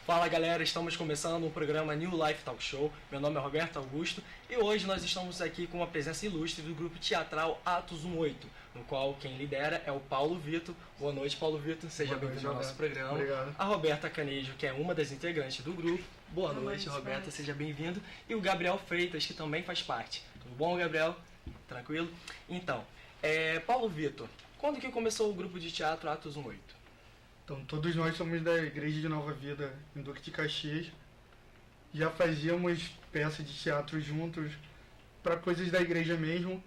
Fala galera, estamos começando um programa New Life Talk Show. Meu nome é Roberto Augusto e hoje nós estamos aqui com uma presença ilustre do grupo teatral Atos 18, no qual quem lidera é o Paulo Vitor. Boa noite, Paulo Vitor, seja bem-vindo ao nosso programa. Obrigado. A Roberta Canejo, que é uma das integrantes do grupo. Boa noite, Roberta, seja bem-vindo. E o Gabriel Freitas, que também faz parte. Tudo bom, Gabriel? Tranquilo? Então, Paulo Vitor, quando que começou o grupo de teatro Atos 18? Então, todos nós somos da Igreja de Nova Vida, em Duque de Caxias. Já fazíamos peças de teatro juntos para coisas da igreja mesmo.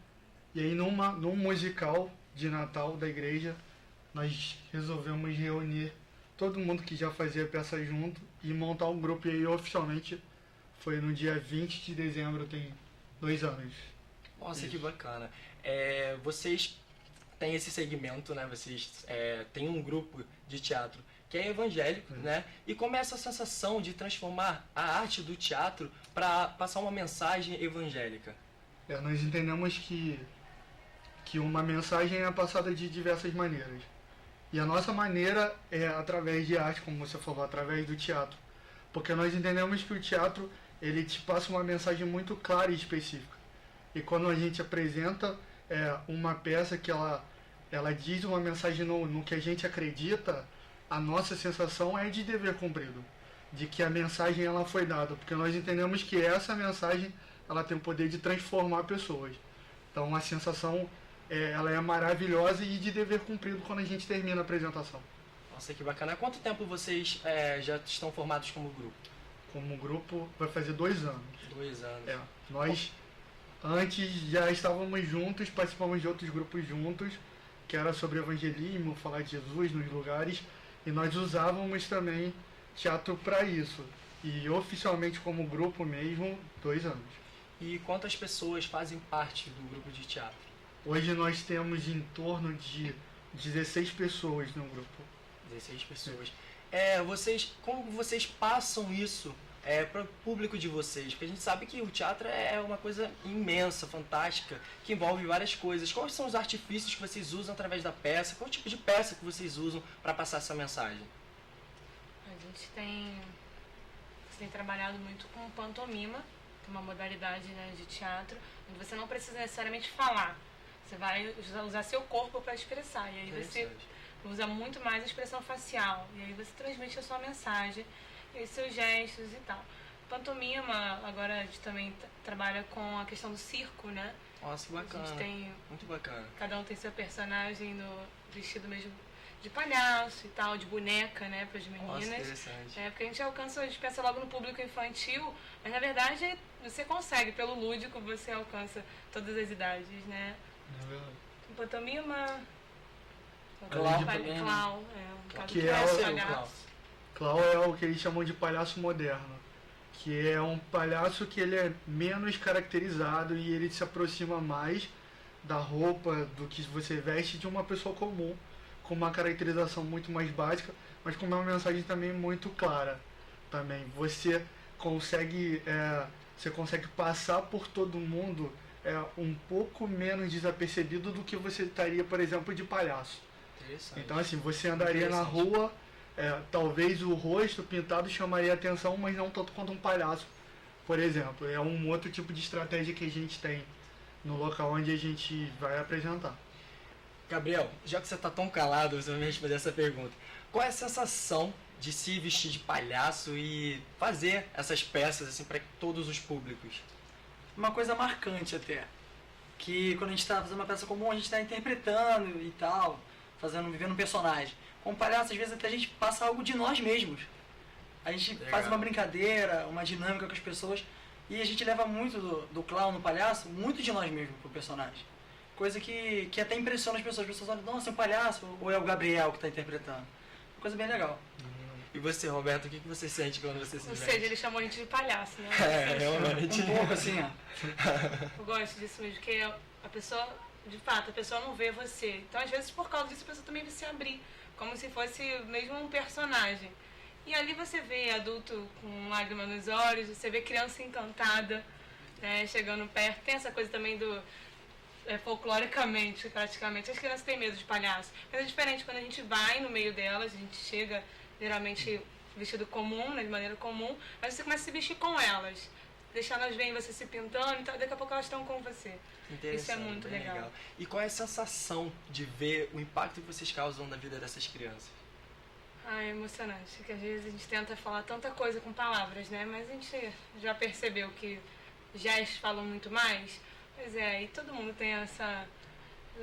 E aí, num musical de Natal da igreja, nós resolvemos reunir todo mundo que já fazia peça junto e montar um grupo. E aí, oficialmente, foi no dia 20 de dezembro, tem 2 anos. Nossa, Isso. que bacana. Vocês têm esse segmento, né? Vocês têm um grupo de teatro que é evangélico, né? E como é essa sensação de transformar a arte do teatro para passar uma mensagem evangélica? Nós entendemos que uma mensagem é passada de diversas maneiras. E a nossa maneira é através de arte, como você falou, através do teatro. Porque nós entendemos que o teatro, ele te passa uma mensagem muito clara e específica. E quando a gente apresenta uma peça que ela diz uma mensagem no que a gente acredita, a nossa sensação é de dever cumprido, de que a mensagem ela foi dada, porque nós entendemos que essa mensagem ela tem o poder de transformar pessoas. Então a sensação ela é maravilhosa e de dever cumprido quando a gente termina a apresentação. Nossa, que bacana. Há quanto tempo vocês já estão formados como grupo? Como grupo vai fazer 2 anos. 2 anos. Nós antes já estávamos juntos, participamos de outros grupos juntos, que era sobre evangelismo, falar de Jesus nos lugares, e nós usávamos também teatro para isso. E oficialmente como grupo mesmo, 2 anos. E quantas pessoas fazem parte do grupo de teatro? Hoje nós temos em torno de 16 pessoas no grupo. 16 pessoas. Como vocês passam isso para o público de vocês? Porque a gente sabe que o teatro é uma coisa imensa, fantástica, que envolve várias coisas. Quais são os artifícios que vocês usam através da peça? Qual tipo de peça que vocês usam para passar essa mensagem? A gente tem trabalhado muito com pantomima, que é uma modalidade, né, de teatro, onde você não precisa necessariamente falar. Você vai usar seu corpo para expressar. E aí você usa muito mais a expressão facial. E aí você transmite a sua mensagem e os seus gestos e tal. Pantomima, agora a gente também trabalha com a questão do circo, né? Nossa, que bacana. A gente tem, muito bacana. Cada um tem seu personagem vestido mesmo de palhaço e tal, de boneca, né, para as meninas. Nossa, interessante. Porque a gente pensa logo no público infantil, mas na verdade você consegue, pelo lúdico, você alcança todas as idades, né? É verdade. Pantomima, Clown, Clown é o que eles chamam de palhaço moderno, que é um palhaço que ele é menos caracterizado e ele se aproxima mais da roupa, do que você veste de uma pessoa comum, com uma caracterização muito mais básica, mas com uma mensagem também muito clara. Também você consegue passar por todo mundo um pouco menos desapercebido do que você estaria, por exemplo, de palhaço. Então assim, você andaria na rua, talvez o rosto pintado chamaria atenção, mas não tanto quanto um palhaço, por exemplo. É um outro tipo de estratégia que a gente tem no local onde a gente vai apresentar. Gabriel, já que você está tão calado, você vai me responder essa pergunta. Qual é a sensação de se vestir de palhaço e fazer essas peças assim para todos os públicos? Uma coisa marcante até, que quando a gente está fazendo uma peça comum, a gente está interpretando e tal, vivendo um personagem. Com o palhaço, às vezes até a gente passa algo de nós mesmos. A gente faz uma brincadeira, uma dinâmica com as pessoas, e a gente leva muito do clown no palhaço, muito de nós mesmos pro personagem. Coisa que até impressiona as pessoas. As pessoas olham, nossa, é um palhaço, ou é o Gabriel que está interpretando. Uma coisa bem legal. E você, Roberto, o que você sente quando você se veste? Ou seja, ele chamou a gente de palhaço, né? Realmente. Um pouco assim, ó. Eu gosto disso mesmo, porque a pessoa, de fato, a pessoa não vê você. Então, às vezes, por causa disso, a pessoa também vai se abrir, como se fosse mesmo um personagem. E ali você vê adulto com lágrima nos olhos, você vê criança encantada, né, chegando perto. Tem essa coisa também folcloricamente, praticamente, as crianças têm medo de palhaço. Mas é diferente quando a gente vai no meio delas, a gente chega geralmente vestido comum, né, de maneira comum, mas você começa a se vestir com elas. Deixar elas verem você se pintando, então daqui a pouco elas estão com você. Isso é muito bem legal. E qual é a sensação de ver o impacto que vocês causam na vida dessas crianças? É emocionante, que às vezes a gente tenta falar tanta coisa com palavras, né? Mas a gente já percebeu que gestos falam muito mais. Pois é, e todo mundo tem essa,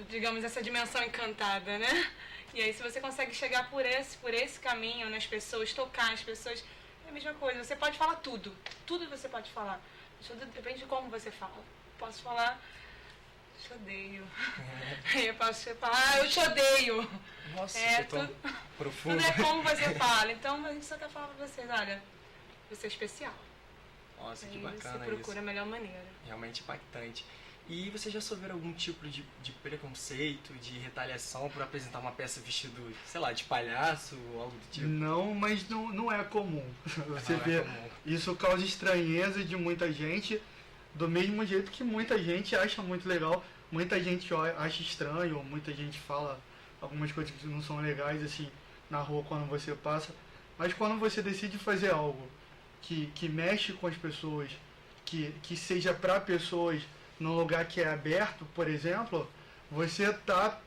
digamos, essa dimensão encantada, né? E aí se você consegue chegar por esse caminho nas pessoas, tocar as pessoas, é a mesma coisa. Você pode falar tudo você pode falar. Tudo depende de como você fala. Posso falar, te odeio. Aí eu posso falar, eu te odeio. Nossa, tudo, profundo. tudo é como você fala. Então a gente só quer falar pra vocês, olha, você é especial. Nossa, que aí bacana você procura isso. a melhor maneira. Realmente impactante. E você já sofreu algum tipo de preconceito, de retaliação por apresentar uma peça vestido, sei lá, de palhaço ou algo do tipo? Não, mas não é comum. Você Não é vê, comum. isso causa estranheza de muita gente, do mesmo jeito que muita gente acha muito legal, muita gente acha estranho, ou muita gente fala algumas coisas que não são legais, assim, na rua quando você passa. Mas quando você decide fazer algo que mexe com as pessoas, que seja para pessoas, num lugar que é aberto, por exemplo, você tá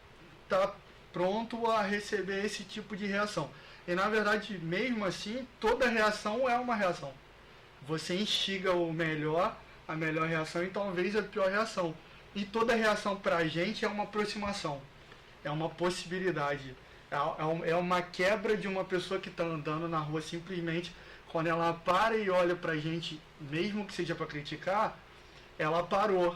pronto a receber esse tipo de reação. E na verdade, mesmo assim, toda reação é uma reação. Você instiga a melhor reação e talvez a pior reação. E toda reação pra gente é uma aproximação, é uma possibilidade. É uma quebra de uma pessoa que está andando na rua simplesmente, quando ela para e olha pra gente, mesmo que seja para criticar, ela parou,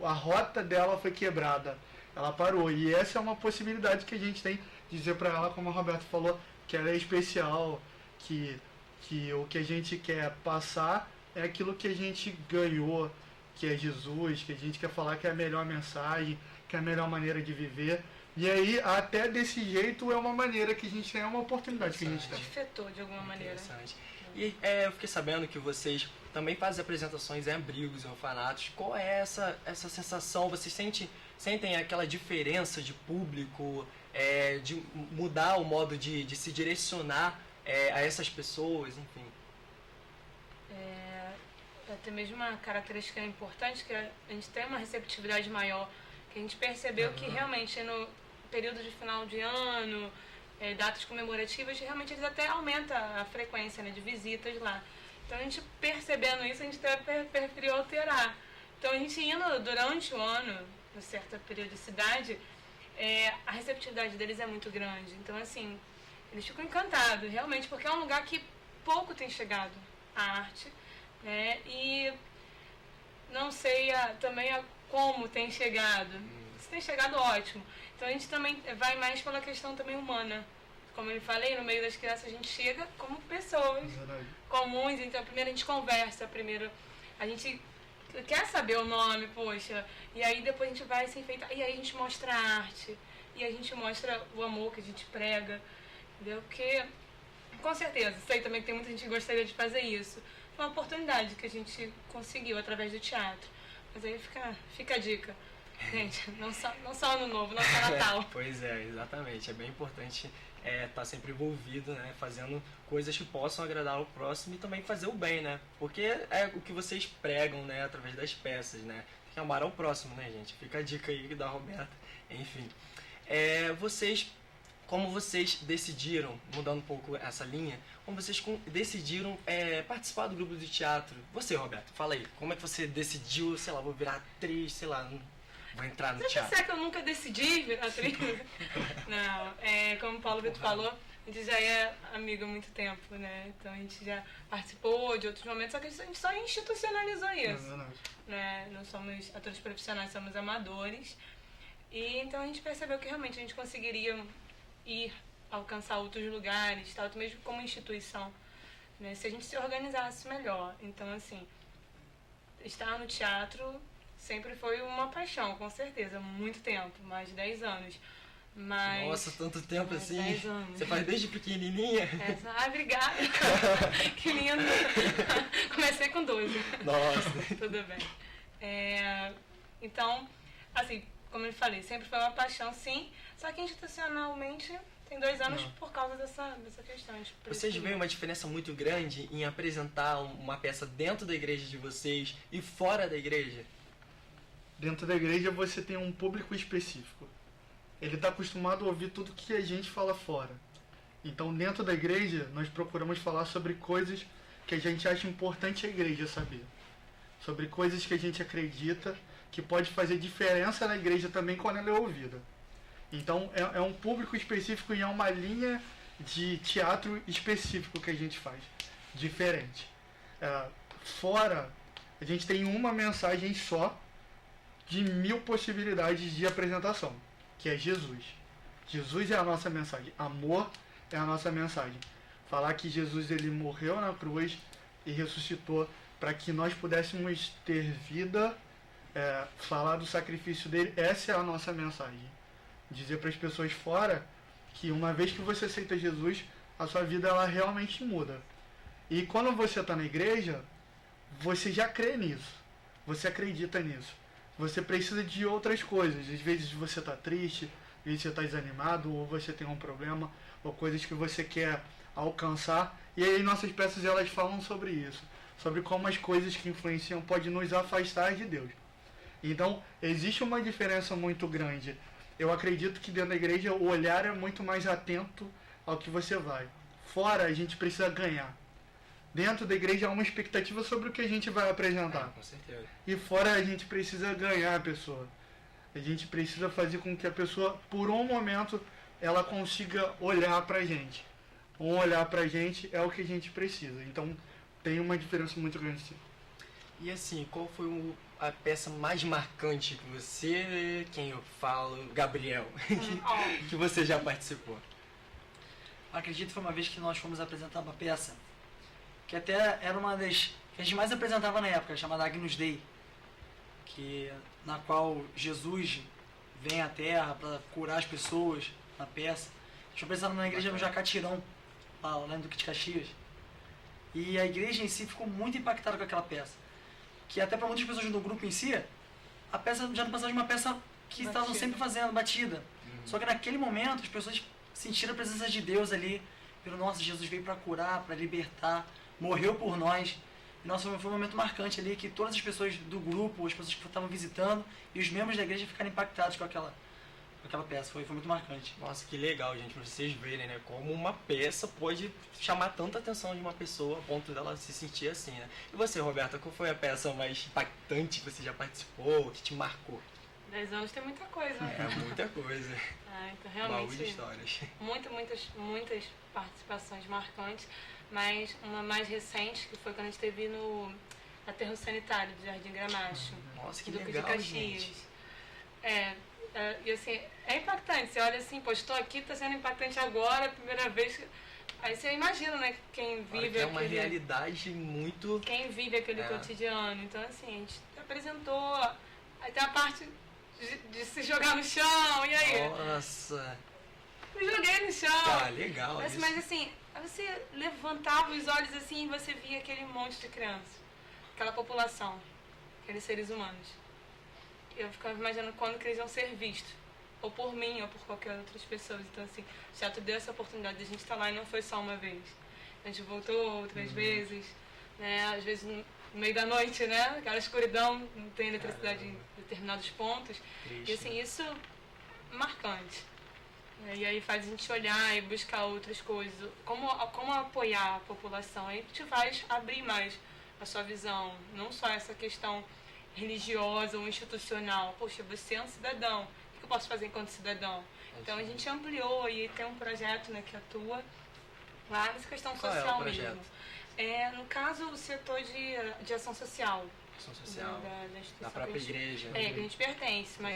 a rota dela foi quebrada, ela parou, e essa é uma possibilidade que a gente tem de dizer para ela, como a Roberta falou, que ela é especial, que o que a gente quer passar é aquilo que a gente ganhou, que é Jesus, que a gente quer falar que é a melhor mensagem, que é a melhor maneira de viver, e aí até desse jeito é uma maneira que a gente tem, é uma oportunidade que a gente tem. Afetou de alguma maneira. Interessante. E eu fiquei sabendo que vocês também fazem apresentações em abrigos, em orfanatos. Qual é essa sensação? Vocês sentem aquela diferença de público, de mudar o modo de se direcionar a essas pessoas, enfim? Até mesmo uma característica importante, que a gente tem uma receptividade maior, que a gente percebeu que realmente no período de final de ano, datas comemorativas, realmente eles até aumentam a frequência, né, de visitas lá. Então a gente percebendo isso, a gente até preferiu alterar. Então a gente indo durante o ano, com certa periodicidade, a receptividade deles é muito grande. Então assim, eles ficam encantados, realmente, porque é um lugar que pouco tem chegado a arte, né, e não sei também como tem chegado. Se tem chegado, ótimo. Então a gente também vai mais pela questão também humana. Como eu falei, no meio das crianças a gente chega como pessoas comuns. Então primeiro a gente conversa, primeiro a gente quer saber o nome, poxa. E aí depois a gente vai se enfeitar. E aí a gente mostra a arte. E a gente mostra o amor que a gente prega. Entendeu? Porque, com certeza, sei também que tem muita gente que gostaria de fazer isso. Foi uma oportunidade que a gente conseguiu através do teatro. Mas aí fica a dica. Gente, não só Ano Novo, não só Natal. Pois é, exatamente. É bem importante estar sempre envolvido, né? Fazendo coisas que possam agradar ao próximo e também fazer o bem, né? Porque é o que vocês pregam, né? Através das peças, né? Tem que amar ao próximo, né, gente? Fica a dica aí da Roberta. Enfim. Como vocês decidiram, mudando um pouco essa linha, como vocês decidiram participar do grupo de teatro? Você, Roberto, fala aí. Como é que você decidiu, sei lá, vou virar atriz, sei lá... Vou entrar no teatro. Será que eu nunca decidi virar atriz? Não, como o Paulo Vitor falou, a gente já é amigo há muito tempo, né? Então a gente já participou de outros momentos, só que a gente só institucionalizou isso. Né? Não somos atores profissionais, somos amadores. E então a gente percebeu que realmente a gente conseguiria alcançar outros lugares, tal, mesmo como instituição, né? Se a gente se organizasse melhor. Então, assim, estar no teatro sempre foi uma paixão, com certeza, muito tempo, mais de 10 anos. Mas... Nossa, tanto tempo assim? 10 anos. Você faz desde pequenininha? Obrigada. Que lindo. Comecei com 12. Nossa. Tudo bem. Então, assim, como eu falei, sempre foi uma paixão, sim, só que institucionalmente tem 2 anos Não. por causa dessa questão. Vocês veem uma diferença muito grande em apresentar uma peça dentro da igreja de vocês e fora da igreja? Dentro da igreja você tem um público específico. Ele está acostumado a ouvir tudo que a gente fala fora. Então, dentro da igreja, nós procuramos falar sobre coisas que a gente acha importante a igreja saber. Sobre coisas que a gente acredita que pode fazer diferença na igreja também quando ela é ouvida. Então, é um público específico e é uma linha de teatro específico que a gente faz. Diferente. Fora, a gente tem uma mensagem só de 1000 possibilidades de apresentação, que é Jesus. Jesus é a nossa mensagem. Amor é a nossa mensagem. Falar que Jesus ele morreu na cruz e ressuscitou para que nós pudéssemos ter vida, falar do sacrifício dele, essa é a nossa mensagem. Dizer para as pessoas fora que uma vez que você aceita Jesus, a sua vida ela realmente muda. E quando você está na igreja, você já crê nisso. Você acredita nisso. Você precisa de outras coisas. Às vezes você está triste, às vezes você está desanimado, ou você tem um problema, ou coisas que você quer alcançar. E aí nossas peças elas falam sobre isso. Sobre como as coisas que influenciam podem nos afastar de Deus. Então, existe uma diferença muito grande. Eu acredito que dentro da igreja o olhar é muito mais atento ao que você vai. Fora, a gente precisa ganhar. Dentro da igreja há uma expectativa sobre o que a gente vai apresentar. Com certeza. E fora, a gente precisa ganhar a pessoa. A gente precisa fazer com que a pessoa, por um momento, ela consiga olhar pra gente. Um olhar pra gente é o que a gente precisa. Então, tem uma diferença muito grande, sim. E assim, qual foi a peça mais marcante que você, quem eu falo, Gabriel, que você já participou? Acredito que foi uma vez que nós fomos apresentar uma peça que até era uma das que a gente mais apresentava na época, chamada Agnus Dei, na qual Jesus vem à Terra para curar as pessoas na peça. A gente apresentava na igreja no Jacatirão, lá no Duque de Caxias. E a igreja em si ficou muito impactada com aquela peça. Que até para muitas pessoas do grupo em si, a peça já não passava de uma peça que estavam sempre fazendo, batida. Só que naquele momento as pessoas sentiram a presença de Deus ali. Pelo nosso Jesus veio para curar, para libertar, morreu por nós. E nossa, foi um momento marcante ali que todas as pessoas do grupo, as pessoas que estavam visitando e os membros da igreja ficaram impactados com aquela peça. Foi muito marcante. Nossa, que legal, gente, pra vocês verem, né? Como uma peça pode chamar tanta atenção de uma pessoa a ponto dela se sentir assim, né? E você, Roberta, qual foi a peça mais impactante que você já participou, que te marcou? 10 anos tem muita coisa, né? É muita coisa. Então Baú realmente de histórias. muitas participações marcantes, mas uma mais recente, que foi quando a gente teve no aterro sanitário do Jardim Gramacho, Nossa, que Duque legal, de Caxias. gente. E assim, é impactante. Você olha assim, pô, estou aqui, está sendo impactante agora, primeira vez. Aí você imagina, né, quem vive É uma realidade muito... Quem vive aquele cotidiano. Então, assim, a gente apresentou. Aí tem a parte de se jogar no chão, e aí? Nossa. Me joguei no chão. Tá, legal. Mas assim, aí você levantava os olhos assim e você via aquele monte de crianças. Aquela população, aqueles seres humanos. Eu ficava imaginando quando que eles iam ser vistos. Ou por mim, ou por qualquer outras pessoas. Então, assim, o teatro deu essa oportunidade de a gente estar lá e não foi só uma vez. A gente voltou outras vezes, né? Às vezes no meio da noite, né? Aquela escuridão, não tem eletricidade em determinados pontos. Triste, E, assim, isso é marcante. E aí faz a gente olhar e buscar outras coisas. Como apoiar a população. Aí te faz abrir mais a sua visão. Não só essa questão religiosa ou institucional. Poxa, você é um cidadão. O que eu posso fazer enquanto cidadão? Então a gente ampliou e tem um projeto, né, que atua lá nessa questão Qual social é o projeto? mesmo. No caso, o setor de ação social. Ação social. Da instituição Da própria que a gente, igreja. que a gente pertence. Mas